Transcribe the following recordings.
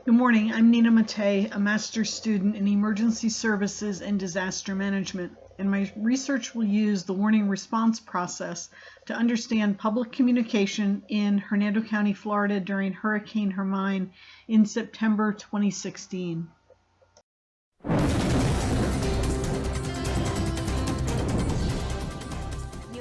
Good morning. I'm Nina Matei, a master's student in emergency services and disaster management, and my research will use the warning response process to understand public communication in Hernando County, Florida during Hurricane Hermine in September 2016.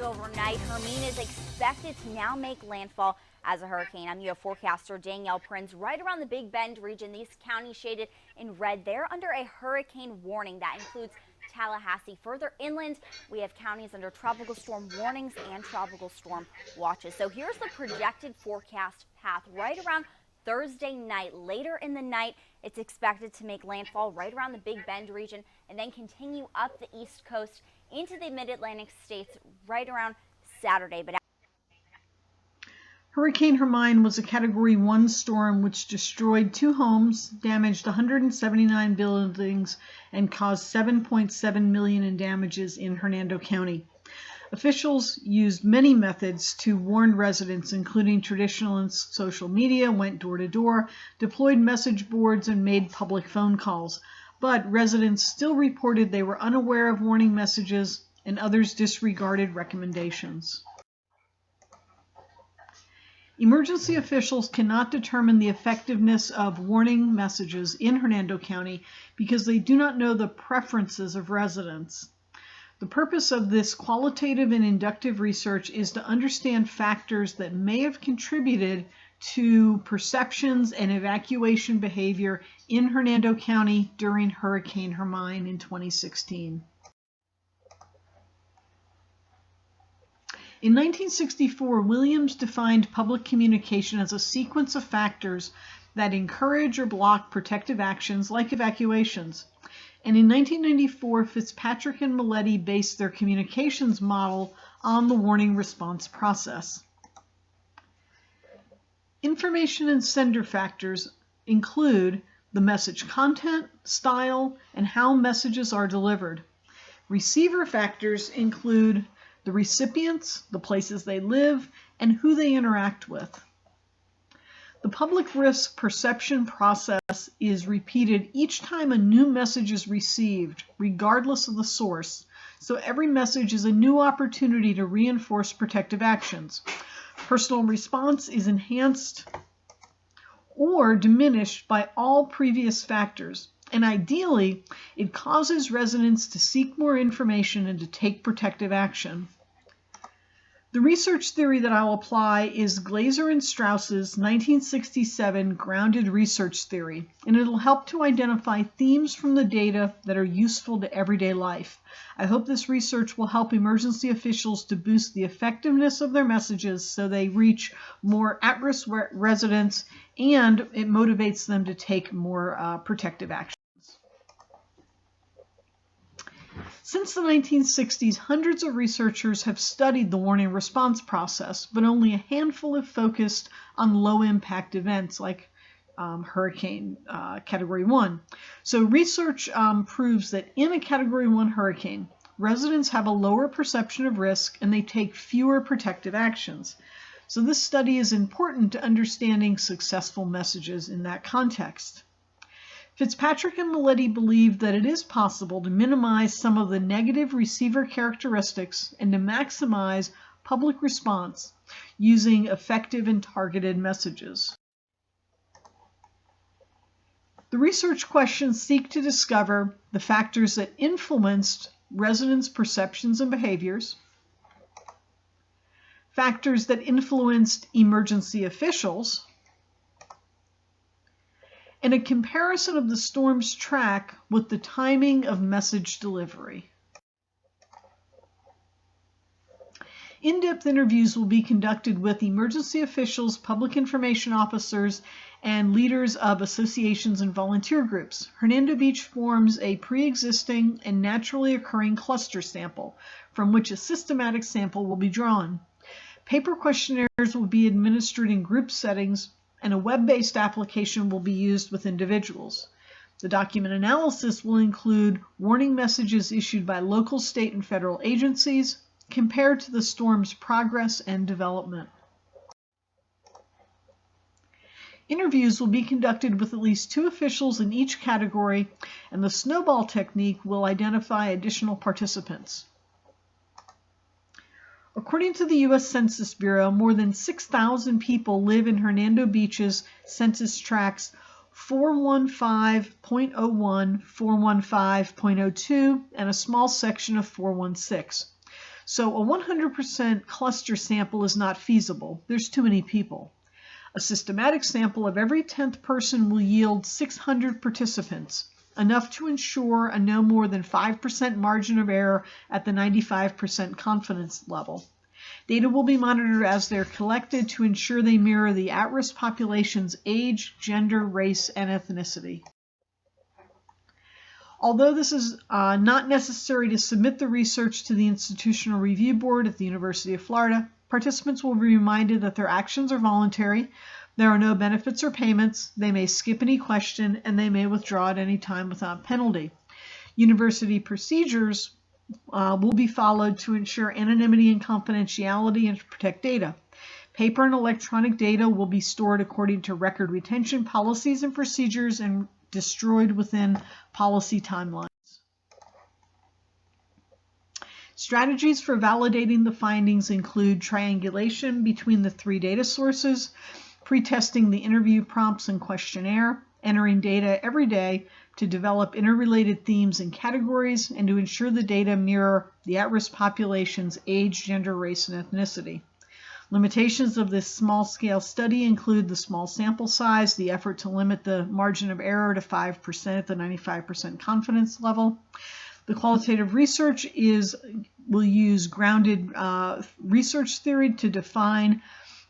Overnight, Hermine is expected to now make landfall as a hurricane. I'm UO forecaster Danielle Prinz. Right around the Big Bend region, these counties shaded in red, they're under a hurricane warning. That includes Tallahassee. Further inland, we have counties under tropical storm warnings and tropical storm watches. So here's the projected forecast path. Right around Thursday night, later in the night, it's expected to make landfall right around the Big Bend region and then continue up the East Coast into the mid-Atlantic states right around Saturday. But Hurricane Hermine was a Category 1 storm which destroyed 2 homes, damaged 179 buildings, and caused $7.7 million in damages in Hernando County. Officials used many methods to warn residents, including traditional and social media, went door to door, deployed message boards, and made public phone calls. But residents still reported they were unaware of warning messages, and others disregarded recommendations. Emergency officials cannot determine the effectiveness of warning messages in Hernando County because they do not know the preferences of residents. The purpose of this qualitative and inductive research is to understand factors that may have contributed to perceptions and evacuation behavior in Hernando County during Hurricane Hermine in 2016. In 1964, Williams defined public communication as a sequence of factors that encourage or block protective actions like evacuations. And in 1994, Fitzpatrick and Maletti based their communications model on the warning response process. Information and sender factors include the message content, style, and how messages are delivered. Receiver factors include the recipients, the places they live, and who they interact with. The public risk perception process is repeated each time a new message is received, regardless of the source. So every message is a new opportunity to reinforce protective actions. Personal response is enhanced or diminished by all previous factors. And ideally, it causes residents to seek more information and to take protective action. The research theory that I'll apply is Glaser and Strauss's 1967 grounded research theory, and it'll help to identify themes from the data that are useful to everyday life. I hope this research will help emergency officials to boost the effectiveness of their messages so they reach more at-risk residents, and it motivates them to take more protective action. Since the 1960s, hundreds of researchers have studied the warning response process, but only a handful have focused on low-impact events like hurricane Category 1. So research proves that in a Category 1 hurricane, residents have a lower perception of risk and they take fewer protective actions. So this study is important to understanding successful messages in that context. Fitzpatrick and Maletti believed that it is possible to minimize some of the negative receiver characteristics and to maximize public response using effective and targeted messages. The research questions seek to discover the factors that influenced residents' perceptions and behaviors, factors that influenced emergency officials, and a comparison of the storm's track with the timing of message delivery. In-depth interviews will be conducted with emergency officials, public information officers, and leaders of associations and volunteer groups. Hernando Beach forms a pre-existing and naturally occurring cluster sample, from which a systematic sample will be drawn. Paper questionnaires will be administered in group settings, and a web-based application will be used with individuals. The document analysis will include warning messages issued by local, state, and federal agencies compared to the storm's progress and development. Interviews will be conducted with at least 2 officials in each category, and the snowball technique will identify additional participants. According to the U.S. Census Bureau, more than 6,000 people live in Hernando Beach's census tracts 415.01, 415.02, and a small section of 416. So a 100% cluster sample is not feasible. There's too many people. A systematic sample of every 10th person will yield 600 participants, enough to ensure a no more than 5% margin of error at the 95% confidence level. Data will be monitored as they're collected to ensure they mirror the at-risk population's age, gender, race, and ethnicity. Although this is not necessary to submit the research to the Institutional Review Board at the University of Florida, participants will be reminded that their actions are voluntary, there are no benefits or payments, they may skip any question, and they may withdraw at any time without penalty. University procedures will be followed to ensure anonymity and confidentiality and to protect data. Paper and electronic data will be stored according to record retention policies and procedures and destroyed within policy timelines. Strategies for validating the findings include triangulation between the 3 data sources, pre-testing the interview prompts and questionnaire, entering data every day to develop interrelated themes and categories, and to ensure the data mirror the at-risk population's age, gender, race, and ethnicity. Limitations of this small-scale study include the small sample size, the effort to limit the margin of error to 5% at the 95% confidence level. The qualitative research will use grounded research theory to define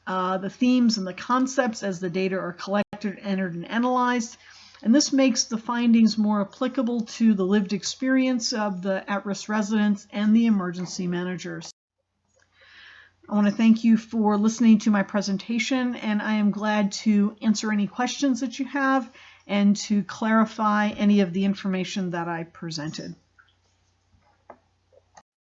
the themes and the concepts as the data are collected, entered, and analyzed. And this makes the findings more applicable to the lived experience of the at-risk residents and the emergency managers. I want to thank you for listening to my presentation, and I am glad to answer any questions that you have and to clarify any of the information that I presented.